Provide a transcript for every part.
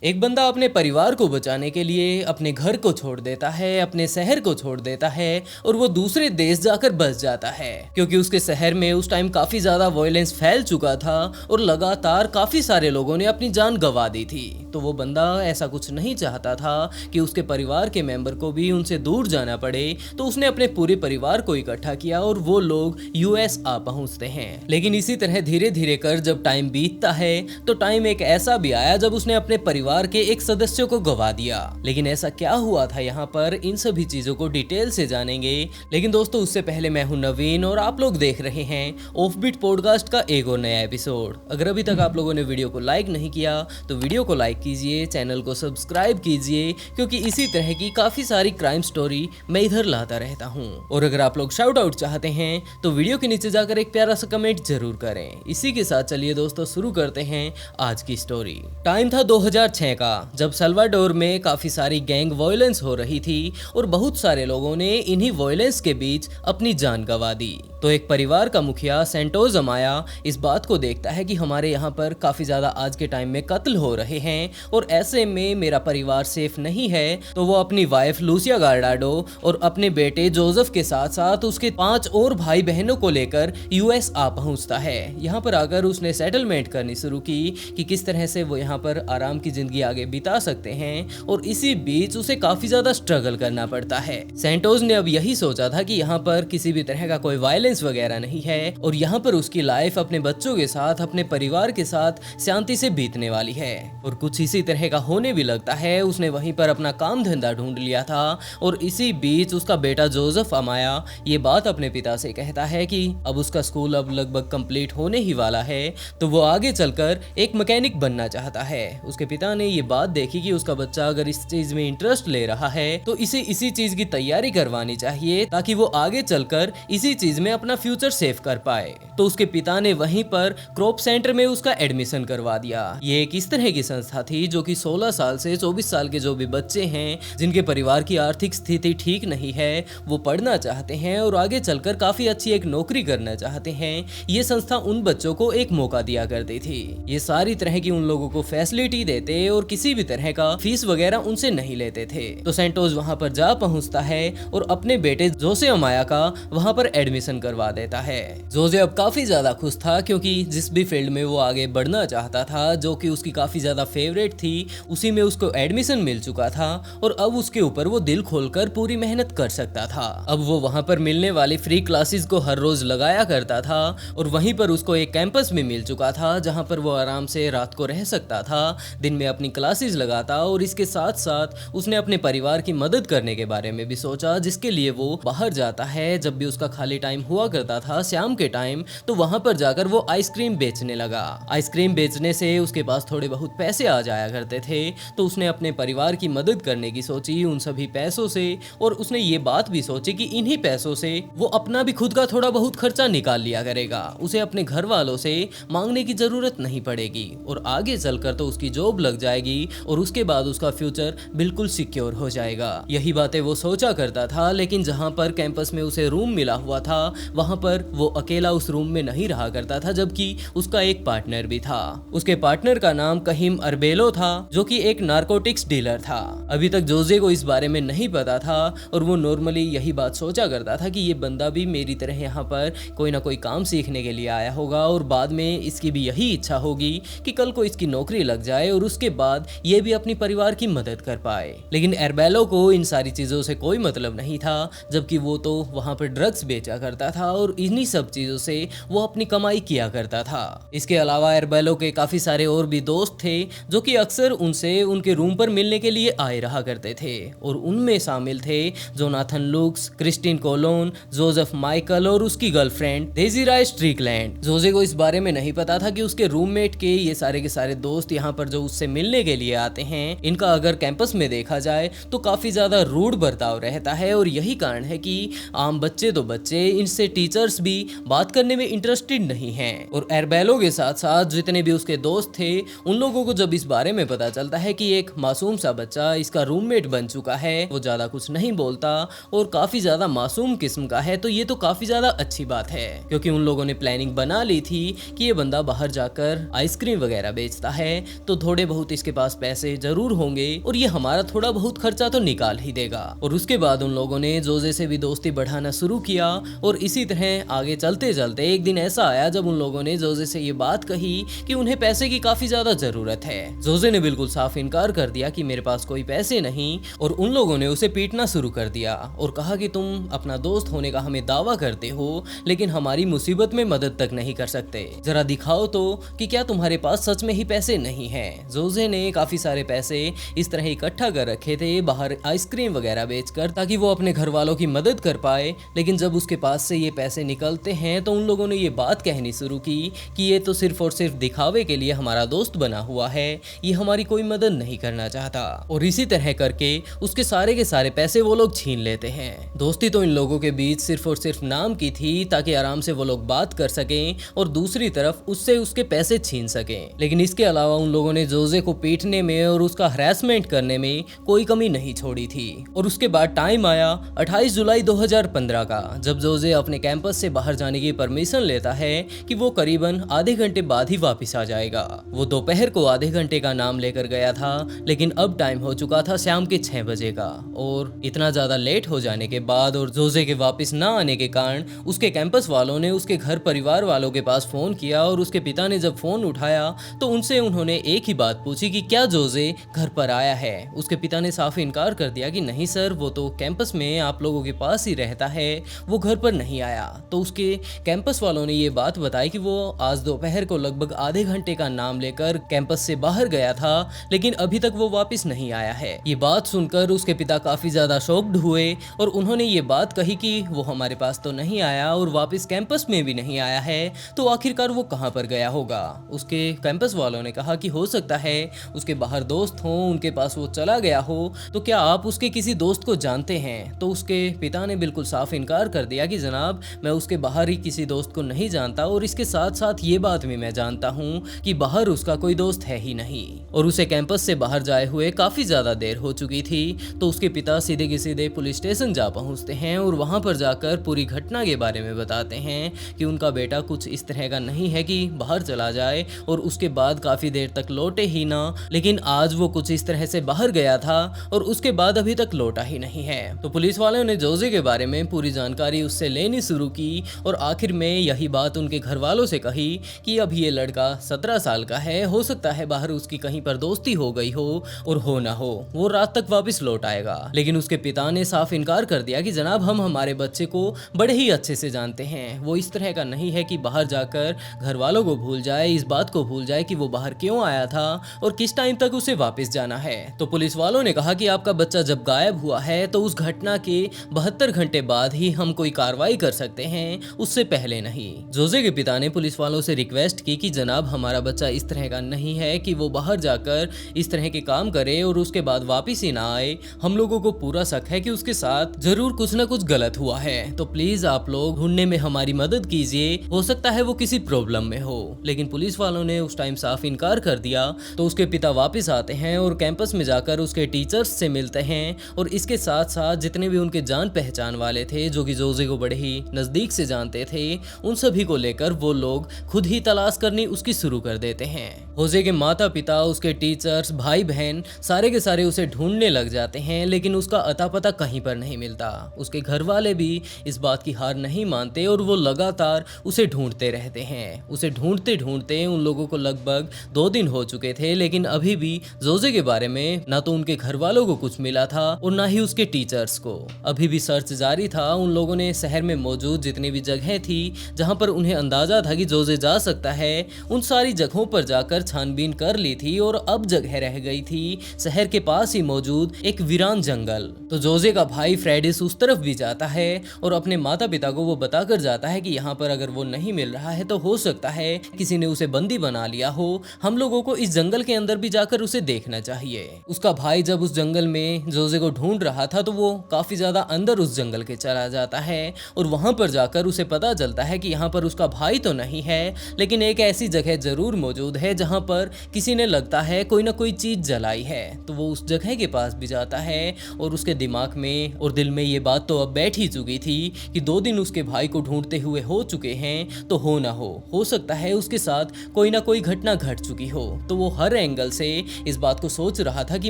एक बंदा अपने परिवार को बचाने के लिए अपने घर को छोड़ देता है, अपने शहर को छोड़ देता है और वो दूसरे देश जाकर बस जाता है क्योंकि उसके शहर में उस टाइम काफी ज्यादा वायलेंस फैल चुका था और लगातार काफी सारे लोगों ने अपनी जान गंवा दी थी। तो वो बंदा ऐसा कुछ नहीं चाहता था कि उसके परिवार के मेंबर को भी उनसे दूर जाना पड़े, तो उसने अपने पूरे परिवार को इकट्ठा किया और वो लोग यूएस आ पहुंचते हैं। लेकिन इसी तरह धीरे धीरे कर जब टाइम बीतता है तो टाइम एक ऐसा भी आया जब उसने अपने परिवार के एक सदस्य को गवा दिया। लेकिन ऐसा क्या हुआ था यहाँ पर, इन सभी चीजों को डिटेल से जानेंगे। लेकिन दोस्तों उससे पहले मैं हूं नवीन और आप लोग देख रहे हैं ऑफबीट पॉडकास्ट का एक और नया एपिसोड। अगर अभी तक आप लोगों ने वीडियो को लाइक नहीं किया तो वीडियो को लाइक कीजिए, चैनल को सब्सक्राइब कीजिए क्योंकि इसी तरह की काफी सारी क्राइम स्टोरी मैं इधर लाता रहता हूँ। और अगर आप लोग शाउट आउट चाहते हैं तो वीडियो के नीचे जाकर एक प्यारा सा कमेंट जरूर करें। इसी के साथ चलिए दोस्तों शुरू करते हैं आज की स्टोरी। टाइम था 2006 का, जब सल्वाडोर में काफी सारी गैंग वायलेंस हो रही थी और बहुत सारे लोगों ने इन्हीं वायलेंस के बीच अपनी जान गंवा दी। तो एक परिवार का मुखिया सेंटोस अमाया इस बात को देखता है कि हमारे यहाँ पर काफी ज्यादा आज के टाइम में कत्ल हो रहे हैं और ऐसे में मेरा परिवार सेफ नहीं है। तो वो अपनी वाइफ लूसिया गार्डाडो और अपने बेटे जोसेफ के साथ साथ उसके 5 और भाई बहनों को लेकर यूएस आ पहुंचता है। यहाँ पर आकर उसने सेटलमेंट करनी शुरू की कि किस तरह से वो यहाँ पर आराम की जिंदगी आगे बिता सकते हैं और इसी बीच उसे काफी ज्यादा स्ट्रगल करना पड़ता है। सेंटोस ने अब यही सोचा था कि यहाँ पर किसी भी तरह का कोई वायलेंस वगैरह नहीं है और यहाँ पर उसकी लाइफ अपने बच्चों के साथ, अपने परिवार के साथ शांति से बीतने वाली है। और कुछ इसी तरह का होने भी लगता है। उसने वहीं पर अपना काम धंधा ढूंढ लिया था और इसी बीच उसका बेटा जोसेफ अमाया ये बात अपने पिता से कहता है कि अब उसका स्कूल अब लगभग कंप्लीट होने ही वाला है, तो वो आगे चलकर एक मैकेनिक बनना चाहता है। उसके पिता ने ये बात देखी कि उसका बच्चा अगर इस चीज में इंटरेस्ट ले रहा है तो इसे इसी चीज की तैयारी करवानी चाहिए ताकि वो आगे चलकर इसी चीज में अपना फ्यूचर सेव कर पाए। तो उसके पिता ने वहीं पर क्रॉप सेंटर में उसका एडमिशन करवा दिया। ये एक इस तरह की संस्था थी जो कि 16 साल से 24 साल के जो भी बच्चे हैं जिनके परिवार की आर्थिक स्थिति ठीक नहीं है, वो पढ़ना चाहते हैं और आगे चलकर काफी अच्छी एक नौकरी करना चाहते हैं, ये संस्था उन बच्चों को एक मौका दिया करती थी। ये सारी तरह की उन लोगों को फैसिलिटी देते और किसी भी तरह का फीस वगैरह उनसे नहीं लेते थे। तो सेंटोस वहां पर जा पहुंचता है और अपने बेटे जोसे अमाया का वहां पर एडमिशन करवा देता है। जोसे अब काफी ज्यादा खुश था क्योंकि जिस भी फील्ड में वो आगे बढ़ना चाहता था, जो कि उसकी काफी ज्यादा फेवरेट थी, उसी में उसको एडमिशन मिल चुका था और अब उसके ऊपर वो दिल खोलकर पूरी मेहनत कर सकता था। अब वो वहां पर मिलने वाली फ्री क्लासेस को हर रोज लगाया करता था और वहीं पर उसको एक कैंपस भी मिल चुका था जहां पर वो आराम से रात को रह सकता था, दिन में अपनी क्लासेस लगाता और इसके साथ साथ उसने अपने परिवार की मदद करने के बारे में भी सोचा, जिसके लिए वो बाहर जाता है। जब भी उसका खाली टाइम हुआ करता था शाम के टाइम, तो वहां पर जाकर वो आइसक्रीम बेचने लगा। आइसक्रीम बेचने से उसके पास थोड़े बहुत पैसे आ जाया करते थे, तो उसने अपने परिवार की मदद करने की सोची उन सभी पैसों से। और उसने ये बात भी सोची कि इन्हीं पैसों से वो अपना भी खुद का थोड़ा बहुत खर्चा निकाल लिया करेगा, उसे अपने घर वालों से मांगने की जरूरत नहीं पड़ेगी और आगे चलकर तो उसकी जॉब लग जाएगी और उसके बाद उसका फ्यूचर बिल्कुल सिक्योर हो जाएगा। यही बातें वो सोचा करता था। लेकिन जहां पर कैंपस में उसे रूम मिला हुआ था वहां पर वो अकेला उस रूम में नहीं रहा करता था, जबकि उसका एक पार्टनर भी था। उसके पार्टनर का नाम कहीम अरबेलो था, जो कि एक नारकोटिक्स डीलर था। अभी तक जोसे को इस बारे में नहीं पता था और वो नॉर्मली यही बात सोचा करता था कि ये बंदा भी मेरी तरह यहाँ पर कोई ना कोई काम सीखने के लिए आया होगा और बाद में इसकी भी यही इच्छा होगी कि कल को इसकी नौकरी लग जाए और उसके बाद ये भी अपनी परिवार की मदद कर पाए। लेकिन अरबेलो को इन सारी चीजों से कोई मतलब नहीं था, जबकि वो तो वहां पर ड्रग्स बेचा करता था और इन्हीं सब चीजों से वो अपनी कमाई किया करता था। इसके अलावा अरबेलो के काफी सारे और भी दोस्त थे जो कि अक्सर उनसे उनके रूम पर मिलने के लिए आए रहा करते थे और उनमें शामिल थे जोनाथन लुक्स, क्रिस्टीन कोलोन, जोसेफ माइकल और उसकी गर्लफ्रेंड डेजिराय स्ट्रिकलैंड। जोसे को इस बारे में नहीं पता था कि उसके रूममेट के ये सारे के सारे दोस्त यहाँ पर जो उससे मिलने के लिए आते हैं, इनका अगर कैंपस में देखा जाए तो काफी ज्यादा रूड बर्ताव रहता है और यही कारण है कि आम बच्चे तो बच्चे इनसे उसके टीचर्स भी बात करने में इंटरेस्टेड नहीं हैं। और एरबेलो के साथ साथ जितने भी उसके दोस्त थे उन लोगों को जब इस बारे में पता चलता है कि एक मासूम सा बच्चा इसका रूममेट बन चुका है, वो ज्यादा कुछ नहीं बोलता और काफी ज्यादा मासूम किस्म का है, तो ये तो काफी ज्यादा अच्छी बात है, क्योंकि उन लोगों ने प्लानिंग बना ली थी कि ये बंदा बाहर जाकर आइसक्रीम वगैरह बेचता है तो थोड़े बहुत इसके पास पैसे जरूर होंगे और ये हमारा थोड़ा बहुत खर्चा तो निकाल ही देगा। और उसके बाद उन लोगों ने जोजे से भी दोस्ती बढ़ाना शुरू किया और इसी तरह आगे चलते चलते एक दिन ऐसा आया जब उन लोगों ने जोजे से ये बात कही कि उन्हें पैसे की काफी ज्यादा जरूरत है। जोजे ने बिल्कुल साफ इनकार कर दिया कि मेरे पास कोई पैसे नहीं और उन लोगों ने उसे पीटना शुरू कर दिया और कहा कि तुम अपना दोस्त होने का हमें दावा करते हो लेकिन हमारी मुसीबत में मदद तक नहीं कर सकते, जरा दिखाओ तो कि क्या तुम्हारे पास सच में ही पैसे नहीं है। जोजे ने काफी सारे पैसे इस तरह इकट्ठा कर रखे थे बाहर आइसक्रीम वगैरह बेचकर ताकि वो अपने घर वालों की मदद कर पाए, लेकिन जब उसके पास से ये पैसे निकलते हैं तो उन लोगों ने ये बात कहनी शुरू की कि ये तो सिर्फ और सिर्फ दिखावे के लिए हमारा दोस्त बना हुआ है, ये हमारी कोई मदद नहीं करना चाहता। और इसी तरह करके उसके सारे के सारे पैसे वो लोग छीन लेते हैं। दोस्ती तो इन लोगों के बीच सिर्फ और सिर्फ नाम की थी ताकि आराम से वो लोग बात कर सकें और दूसरी तरफ उससे उसके पैसे छीन सकें, लेकिन इसके अलावा उन लोगों ने जोजे को पीटने में और उसका हरासमेंट करने में कोई कमी नहीं छोड़ी थी। और उसके बाद टाइम आया 28 जुलाई 2015 का, जब जोजे अपने कैंपस से बाहर जाने की परमिशन लेता है कि वो करीबन आधे घंटे बाद ही वापस आ जाएगा। वो दोपहर को आधे घंटे का नाम लेकर गया था लेकिन अब टाइम हो चुका था शाम के 6 बजे का। और इतना ज्यादा लेट हो जाने के बाद और जोजे के वापस ना आने के कारण उसके कैंपस वालों ने उसके घर परिवार वालों के पास फोन किया और उसके पिता ने जब फोन उठाया तो उनसे उन्होंने एक ही बात पूछी कि क्या जोजे घर पर आया है। उसके पिता ने साफ इनकार कर दिया कि नहीं सर, वो तो कैंपस में आप लोगों के पास ही रहता है, वो घर पर नहीं आया। तो उसके कैंपस वालों ने ये बात बताई कि वो आज दोपहर को लगभग आधे घंटे का नाम लेकर कैंपस से बाहर गया था लेकिन अभी तक वो वापस नहीं आया है। ये बात सुनकर उसके पिता काफी ज्यादा शॉक्ड हुए और उन्होंने ये बात कही कि वो हमारे पास तो नहीं आया और वापस कैंपस में भी नहीं आया है, तो आखिरकार वो कहाँ पर गया होगा। उसके कैंपस वालों ने कहा कि हो सकता है उसके बाहर दोस्त हो, उनके पास वो चला गया हो, तो क्या आप उसके किसी दोस्त को जानते हैं। तो उसके पिता ने बिल्कुल साफ इनकार कर दिया कि जनाब मैं उसके बाहर ही किसी दोस्त को नहीं जानता और इसके साथ साथ ये बात भी मैं जानता हूँ कि बाहर उसका कोई दोस्त है ही नहीं। और उसे कैंपस से बाहर जाए हुए काफी ज्यादा देर हो चुकी थी। तो उसके पिता सीधे के सीधे पुलिस स्टेशन जा पहुंचते हैं और वहां पर जाकर पूरी घटना के बारे में बताते हैं कि उनका बेटा कुछ इस तरह का नहीं है कि बाहर चला जाए और उसके बाद काफी देर तक लौटे ही ना, लेकिन आज वो कुछ इस तरह से बाहर गया था और उसके बाद अभी तक लौटा ही नहीं है। तो पुलिस वालों ने जोजे के बारे में पूरी जानकारी उससे लेनी शुरू की और आखिर में यही बात उनके घर वालों से कही कि अब ये लड़का 17 साल का है, हो सकता है बाहर उसकी कहीं पर दोस्ती हो गई हो और हो ना हो वो रात तक वापस लौट आएगा। लेकिन उसके पिता ने साफ इनकार कर दिया कि जनाब हम हमारे बच्चे को बड़े ही अच्छे से जानते हैं, वो इस तरह का नहीं है कि बाहर जाकर घर वालों को भूल जाए, इस बात को भूल जाए कि वो बाहर क्यों आया था और किस टाइम तक उसे वापस जाना है। तो पुलिस वालों ने कहा कि आपका बच्चा जब गायब हुआ है तो उस घटना के 72 घंटे बाद ही हम कोई कार्रवाई कर सकते हैं, उससे पहले नहीं। जोजे के पिता ने पुलिस वालों से रिक्वेस्ट की कि जनाब हमारा बच्चा इस तरह का नहीं है कि वो बाहर जाकर इस तरह के काम करे और उसके बाद वापिस ही ना आए, हम लोगों को पूरा शक है कि उसके साथ जरूर कुछ ना कुछ गलत हुआ है, तो प्लीज आप लोग ढूंढने में हमारी मदद कीजिए, हो सकता है वो किसी प्रॉब्लम में हो। लेकिन पुलिस वालों ने उस टाइम साफ इनकार कर दिया। तो उसके पिता वापस आते हैं और कैंपस में जाकर उसके टीचर्स से मिलते हैं और इसके साथ साथ जितने भी उनके जान पहचान वाले थे जो कि जोजे को बड़े ही नजदीक से जानते थे, उन सभी को लेकर वो लोग खुद ही तलाश करनी उसकी शुरू कर देते हैं। जोजे के माता पिता, उसके टीचर्स, भाई बहन सारे के सारे उसे ढूंढने लग जाते हैं लेकिन उसका अता पता कहीं पर नहीं मिलता। उसके घर वाले भी इस बात की हार नहीं मानते और वो लगातार उसे ढूंढते रहते हैं। उसे ढूंढते ढूंढते उन लोगों को लगभग 2 दिन हो चुके थे लेकिन अभी भी जोजे के बारे में ना तो उनके घर वालों को कुछ मिला था और ना ही उसके टीचर्स को। अभी भी सर्च जारी था। उन लोगों ने शहर में मौजूद जितनी भी जगह थी जहां पर उन्हें अंदाजा था कि जोजे जा सकता है, उन सारी जगहों पर जाकर छानबीन कर ली थी और अब जगह रह गई थी शहर के पास ही मौजूद एक वीरान जंगल। तो जोजे का भाई फ्रेडिस उस तरफ भी जाता है और अपने माता पिता को वो बताकर जाता है कि यहाँ पर अगर वो नहीं मिल रहा है तो हो सकता है किसी ने उसे बंदी बना लिया हो, हम लोगों को इस जंगल के अंदर भी जाकर उसे देखना चाहिए। उसका भाई जब उस जंगल में जोजे को ढूंढ रहा था तो वो काफी ज्यादा अंदर उस जंगल के चला जाता है और वहां पर जाकर उसे पता चलता है कि यहाँ पर उसका भाई तो नहीं है, लेकिन एक ऐसी जगह जरूर मौजूद है जहां पर किसी ने लगता है कोई ना कोई चीज जलाई है। तो वो उस जगह के पास भी जाता है और उसके दिमाग में और दिल में ये बात तो अब बैठ ही चुकी थी कि 2 दिन उसके भाई को ढूंढते हुए हो चुके हैं, तो हो ना हो सकता है उसके साथ कोई ना कोई घटना घट चुकी हो। तो वो हर एंगल से इस बात को सोच रहा था कि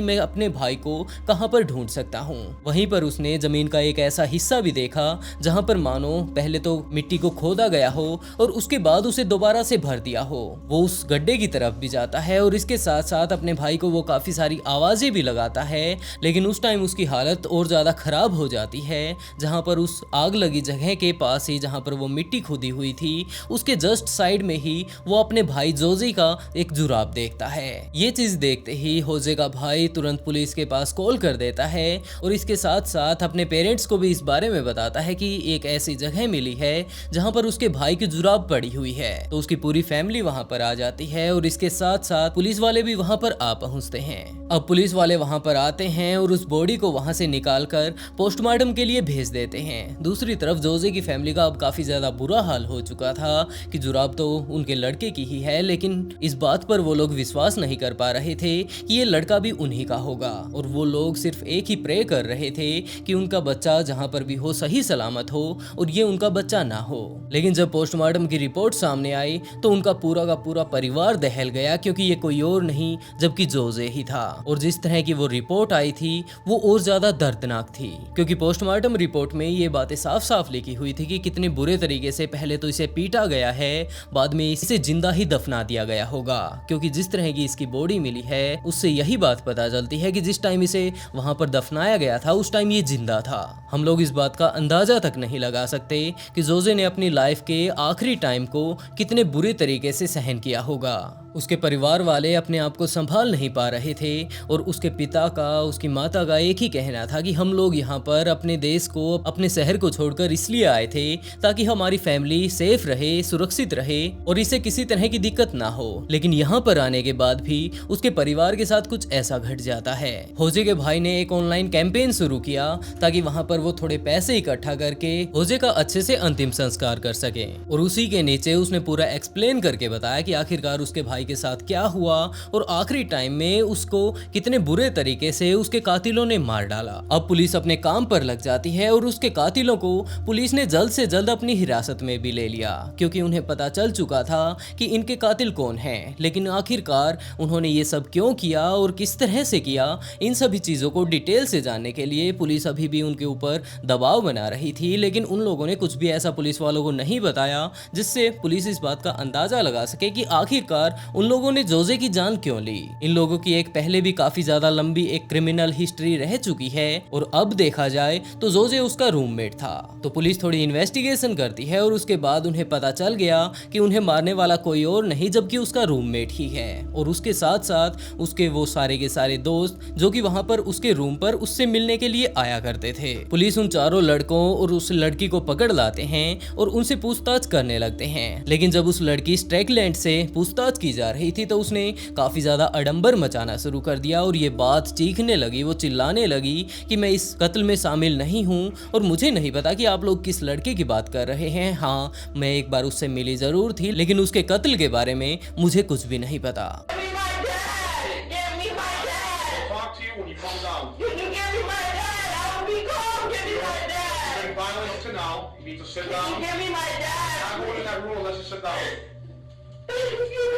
मैं अपने भाई को कहां पर ढूंढ सकता हूं। वहीं पर उसने जमीन का एक ऐसा हिस्सा भी देखा जहां पर मानो पहले तो मिट्टी को खोदा गया हो और उसके बाद उसे दोबारा से भर दिया हो। वो उस गड्ढे की तरफ भी जाता है और इसके साथ साथ अपने भाई को वो काफी सारी आवाजें भी लगाता है, लेकिन उस टाइम उसकी हालत और ज्यादा खराब हो जाती है। जहां पर उस आग लगी जगह के पास ही जहां पर वो मिट्टी खोदी हुई थी, उसके जस्ट साइड में ही वो अपने भाई जोजे का एक जुराब देखता है। ये चीज देखते ही होजे का भाई तुरंत पुलिस के पास कॉल कर देता है और इसके साथ साथ अपने पेरेंट्स को भी इस बारे में बताता है कि एक ऐसी जगह मिली है जहां पर उसके भाई की जुराब पड़ी हुई है। तो उसकी पूरी फैमिली वहां पर आ जाती है और इसके साथ साथ पुलिस वाले भी वहां पर आ पहुंचते हैं। अब पुलिस वाले वहां पर आते हैं और उस बॉडी को वहां से निकालकर पोस्टमार्टम के लिए भेज देते हैं। दूसरी तरफ जोजे की फैमिली का अब काफी ज्यादा बुरा हाल हो चुका था कि जुराब तो उनके लड़के की ही है, लेकिन इस बात पर वो लोग विश्वास नहीं कर पा रहे थे कि ये लड़का भी उन्हीं का होगा। और वो लोग सिर्फ एक ही प्रे कर रहे थे कि उनका बच्चा जहां पर भी हो सही सलामत हो और ये उनका बच्चा ना हो। लेकिन जब पोस्टमार्टम की रिपोर्ट सामने आई तो उनका पूरा का पूरा परिवार दहल गया, क्योंकि ये कोई और नहीं जबकि जोजे ही था। और जिस तरह की वो रिपोर्ट आई थी वो और ज्यादा दर्दनाक थी, क्योंकि पोस्टमार्टम रिपोर्ट में ये बातें साफ साफ लिखी हुई थी कि कितने बुरे तरीके से पहले तो इसे पीटा गया है, बाद में इसे जिंदा ही दफना दिया गया होगा। क्योंकि जिस तरह की इसकी बॉडी मिली है उससे यही बात पता चलती है कि जिस टाइम इसे वहां पर दफनाया गया था उस टाइम ये जिंदा था। हम लोग इस बात का अंदाजा तक नहीं लगा सकते कि जोजे ने अपनी लाइफ के आखिरी टाइम को कितने बुरे तरीके से सहन किया होगा। उसके परिवार वाले अपने आप को संभाल नहीं पा रहे थे और उसके पिता का, उसकी माता का एक ही कहना था कि हम लोग यहाँ पर अपने देश को, अपने शहर को छोड़कर इसलिए आए थे ताकि हमारी फैमिली सेफ रहे, सुरक्षित रहे और इसे किसी तरह की दिक्कत ना हो। लेकिन यहाँ पर आने के बाद भी उसके परिवार के साथ कुछ ऐसा घट जाता है। होजे के भाई ने एक ऑनलाइन कैंपेन शुरू किया ताकि वहाँ पर वो थोड़े पैसे इकट्ठा करके होजे का अच्छे से अंतिम संस्कार कर सके। और उसी के नीचे उसने पूरा एक्सप्लेन करके बताया कि आखिरकार उसके भाई के साथ क्या हुआ और आखिरी टाइम में उसको कितने बुरे तरीके से उसके कातिलों ने मार डाला। अब पुलिस अपने काम पर लग जाती है और उसके कातिलों को पुलिस ने जल्द से जल्द अपनी हिरासत में भी ले लिया, क्योंकि उन्हें पता चल चुका था कि इनके कातिल कौन हैं। लेकिन आखिरकार उन्होंने ये सब क्यों किया और किस तरह से किया, इन सभी चीजों को डिटेल से जानने के लिए पुलिस अभी भी उनके ऊपर दबाव बना रही थी। लेकिन उन लोगों ने कुछ भी ऐसा पुलिस वालों को नहीं बताया जिससे पुलिस इस बात का अंदाजा लगा सके कि आखिरकार उन लोगों ने जोजे की जान क्यों ली। इन लोगों की एक पहले भी काफी ज्यादा लंबी एक क्रिमिनल हिस्ट्री रह चुकी है और अब देखा जाए तो जोजे उसका रूममेट था। तो पुलिस थोड़ी इन्वेस्टिगेशन करती है और उसके बाद उन्हें पता चल गया कि उन्हें मारने वाला कोई और नहीं जबकि उसका रूममेट ही है और उसके साथ साथ उसके वो सारे के सारे दोस्त जो कि वहां पर उसके रूम पर उससे मिलने के लिए आया करते थे। पुलिस उन चारों लड़कों और उस लड़की को पकड़ लाते हैं और उनसे पूछताछ करने लगते हैं। लेकिन जब उस लड़की स्ट्रैकलैंड से पूछताछ की जा रही थी तो उसने काफी ज्यादा अडंबर मचाना शुरू कर दिया और ये बात चीखने लगी, वो चिल्लाने लगी कि मैं इस कत्ल में शामिल नहीं हूँ और मुझे नहीं पता कि आप लोग किस लड़के की बात कर रहे हैं। हाँ, मैं एक बार उससे मिली जरूर थी, लेकिन उसके कत्ल के बारे में मुझे कुछ भी नहीं पता।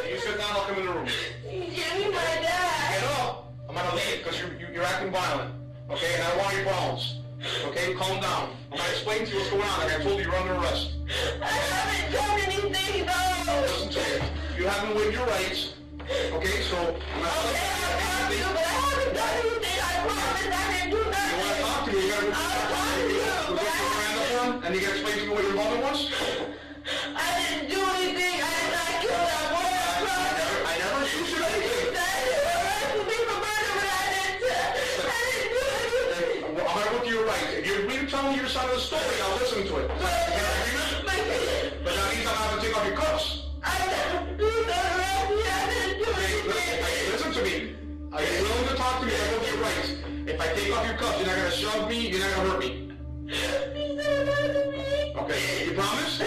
You sit down, I'll come in the room. Give me my dad. Get up. I'm gonna leave because you're acting violent. Okay, and I don't want your problems. Okay, calm down. I'm gonna explain to you what's going on. Like I told you, you're under arrest. I haven't done anything though. Listen to me. You haven't waived your rights. Okay, so I'm not. Okay, I promise you, but I haven't done anything. I promise I didn't do nothing. You wanna talk to me? You gotta. I'll talk to you. You got your hand up on, and you gotta explain to me what your mother was. I didn't do anything. I did not kill that boy. I never shoot you anything. I'm gonna look to your right. If you're really telling your side of the story, I'll listen to it. But that means I'm gonna have to take off your cuffs. I didn't do that. I didn't do anything. Listen to me. Are you willing to talk to me? I look to your right. If I take off your cuffs, you're not gonna shove me. You're not gonna hurt me. Okay, you promise?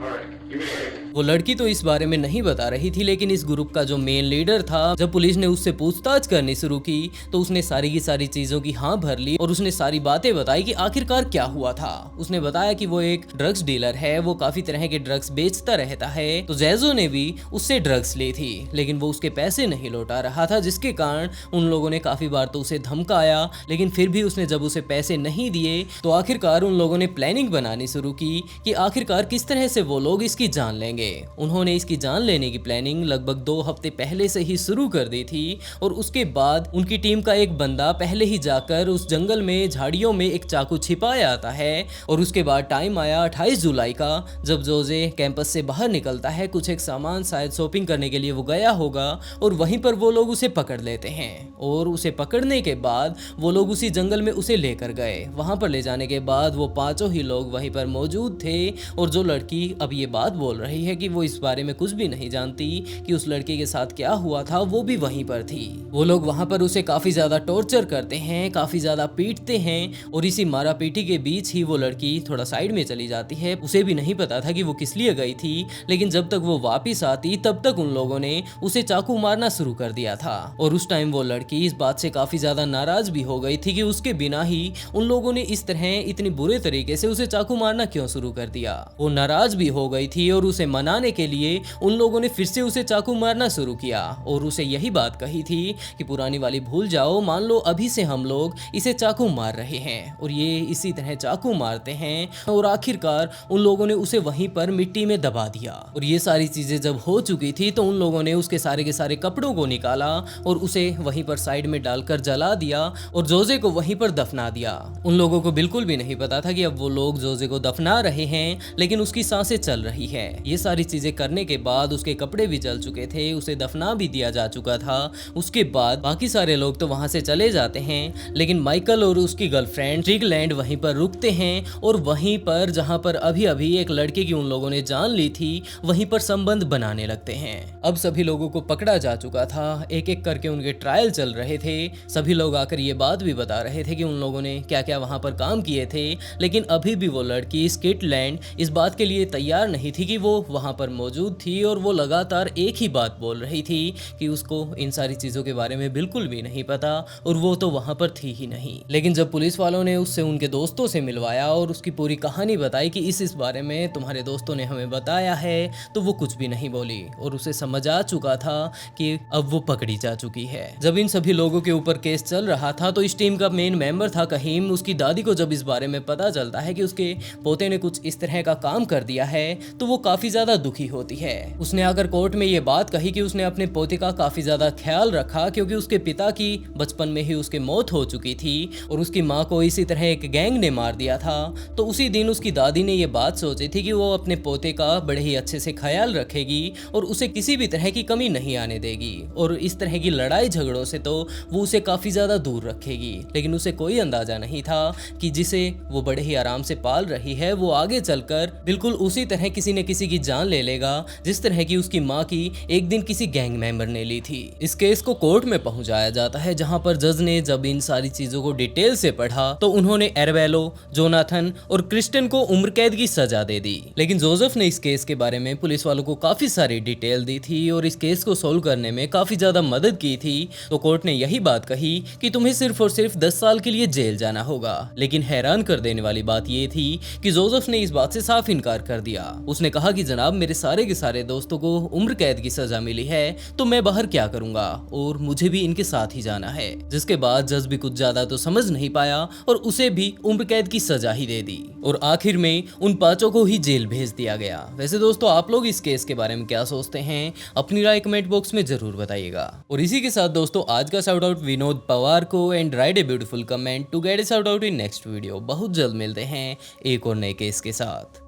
All right, give me a second. वो लड़की तो इस बारे में नहीं बता रही थी, लेकिन इस ग्रुप का जो मेन लीडर था, जब पुलिस ने उससे पूछताछ करनी शुरू की तो उसने सारी की सारी चीजों की हाँ भर ली और उसने सारी बातें बताई कि आखिरकार क्या हुआ था। उसने बताया कि वो एक ड्रग्स डीलर है, वो काफी तरह के ड्रग्स बेचता रहता है, तो जैजो ने भी उससे ड्रग्स ली थी, लेकिन वो उसके पैसे नहीं लौटा रहा था, जिसके कारण उन लोगों ने काफी बार तो उसे धमकाया, लेकिन फिर भी उसने जब उसे पैसे नहीं दिए तो आखिरकार उन लोगों ने प्लानिंग बनानी शुरू की कि आखिरकार किस तरह से वो लोग इसकी जान लेंगे। उन्होंने इसकी जान लेने की प्लानिंग लगभग 2 हफ्ते पहले से ही शुरू कर दी थी और उसके बाद उनकी टीम का एक बंदा पहले ही जाकर उस जंगल में झाड़ियों में एक चाकू छिपाया आता है और उसके बाद टाइम आया 28 जुलाई का, जब जोजे कैंपस से बाहर निकलता है। कुछ एक सामान शायद शॉपिंग करने के लिए वो गया होगा और वहीं पर वो लोग उसे पकड़ लेते हैं और उसे पकड़ने के बाद वो लोग उसी जंगल में उसे लेकर गए। वहां पर ले जाने के बाद वो 5 ही लोग वहीं पर मौजूद थे और जो लड़की अब ये बात बोल रही है कि वो इस बारे में कुछ भी नहीं जानती कि उस लड़के के साथ क्या हुआ था, वो भी वहीं पर थी। वो लोग वहां पर उसे काफी ज्यादा टॉर्चर करते हैं, काफी ज्यादा पीटते हैं और इसी मारा पीटी के बीच ही वो लड़की थोड़ा साइड में चली जाती है। उसे भी नहीं पता था कि वो किस लिए गई थी, लेकिन जब तक वो वापिस आती तब तक उन लोगों ने उसे चाकू मारना शुरू कर दिया था और उस टाइम वो लड़की इस बात से काफी ज्यादा नाराज भी हो गई थी कि उसके बिना ही उन लोगों ने इस तरह इतनी बुरे तरीके से उसे चाकू मारना क्यों शुरू कर दिया। वो नाराज भी हो गई थी और उसे मनाने के लिए उन लोगों ने फिर से उसे चाकू मारना शुरू किया और उसे यही बात कही थी कि पुरानी वाली भूल जाओ, मान लो अभी से हम लोग इसे चाकू मार रहे हैं और ये इसी तरह चाकू मारते हैं और आखिरकार उन लोगों ने उसे वहीं पर मिट्टी में दबा दिया। और ये सारी चीजें जब हो चुकी थी तो उन लोगों ने उसके सारे के सारे कपड़ों को निकाला और उसे वहीं पर साइड में डालकर जला दिया और जोजे को वहीं पर दफना दिया। उन लोगों को बिल्कुल भी नहीं पता था कि अब वो लोग जोजे को दफना रहे हैं, लेकिन उसकी सांसें चल रही है। ये सारी चीजें करने के बाद उसके कपड़े भी जल चुके थे, उसे दफना भी दिया जा चुका था। उसके बाद बाकी सारे लोग तो वहां से चले जाते हैं, लेकिन माइकल और उसकी गर्लफ्रेंड ट्रिगलैंड वहीं पर रुकते हैं और वहीं पर जहां पर अभी अभी एक लड़के की उन लोगों ने जान ली थी वहीं पर संबंध बनाने लगते हैं। अब सभी लोगों को पकड़ा जा चुका था, एक एक करके उनके ट्रायल चल रहे थे। सभी लोग आकर ये बात भी बता रहे थे कि उन लोगों ने क्या क्या वहां पर काम किए थे, लेकिन अभी भी वो लड़की स्किटलैंड इस बात के लिए तैयार नहीं थी कि वो वहां पर मौजूद थी और वो लगातार एक ही बात बोल रही थी कि उसको इन सारी चीजों के बारे में बिल्कुल भी नहीं पता और वो तो वहां पर थी ही नहीं। लेकिन जब पुलिस वालों ने उससे उनके दोस्तों से मिलवाया और उसकी पूरी कहानी बताई कि इस बारे में तुम्हारे दोस्तों ने हमें बताया है, तो वो कुछ भी नहीं बोली और उसे समझ आ चुका था कि अब वो पकड़ी जा चुकी है। जब इन सभी लोगों के ऊपर केस चल रहा था तो इस टीम का मेन मेंबर था कहीम। उसकी दादी को जब इस बारे में पता चलता है कि उसके पोते ने कुछ इस तरह का काम कर दिया है तो वो काफी ज्यादा दुखी होती है। उसने आकर कोर्ट में ये बात कही कि उसने अपने पोते का काफी ज्यादा ख्याल रखा क्योंकि उसके पिता की बचपन में ही उसकी मौत हो चुकी थी और उसकी माँ को इसी तरह एक गैंग ने मार दिया था। तो उसी दिन उसकी दादी ने ये बात सोची थी कि वो अपने पोते का बड़े ही अच्छे से ख्याल रखेगी और उसे किसी भी तरह की कमी नहीं आने देगी और इस तरह की लड़ाई झगड़ों से तो वो उसे काफी ज्यादा दूर रखेगी। लेकिन उसे कोई अंदाजा नहीं था कि जिसे वो बड़े ही आराम से पाल रही है वो आगे चलकर बिल्कुल उसी तरह किसी न किसी की जान ले लेगा जिस तरह की उसकी माँ की एक दिन किसी गैंग मेंबर ने ली थी। इस केस को कोर्ट में पहुंचाया जाता है जहां पर जज ने जब इन सारी चीजों को डिटेल से पढ़ा तो उन्होंने एरवेलो, जोनाथन और क्रिस्टन को उम्र कैद की सजा दे दी। लेकिन जोसेफ ने इस केस के बारे में पुलिस वालों को काफी सारी डिटेल दी थी और इस केस को सोल्व करने में काफी ज्यादा मदद की थी। तो कोर्ट ने यही बात कही कि तुम्हें सिर्फ और सिर्फ 10 साल के लिए जेल जाना होगा। लेकिन हैरान कर देने वाली बात यह थी कि जोसेफ ने इस बात से साफ इनकार कर दिया। उसने कहा कि जनाब, मेरे सारे के सारे दोस्तों को उम्र कैद की सजा मिली है तो मैं बाहर क्या करूंगा और मुझे भी इनके साथ ही जाना है। जिसके बाद जज भी कुछ ज्यादा तो समझ नहीं पाया और उसे भी उम्र कैद की सजा ही दे दी और आखिर में उन 5 को ही जेल भेज दिया गया। वैसे दोस्तों, आप लोग इस केस के बारे में क्या सोचते हैं? अपनी राय कमेंट बॉक्स में जरूर बताइएगा। और इसी के साथ दोस्तों आज का शाउट आउट विनोद पवार को and write a beautiful comment to get a shout out in next video. बहुत जल्द मिलते हैं एक और नए केस के साथ।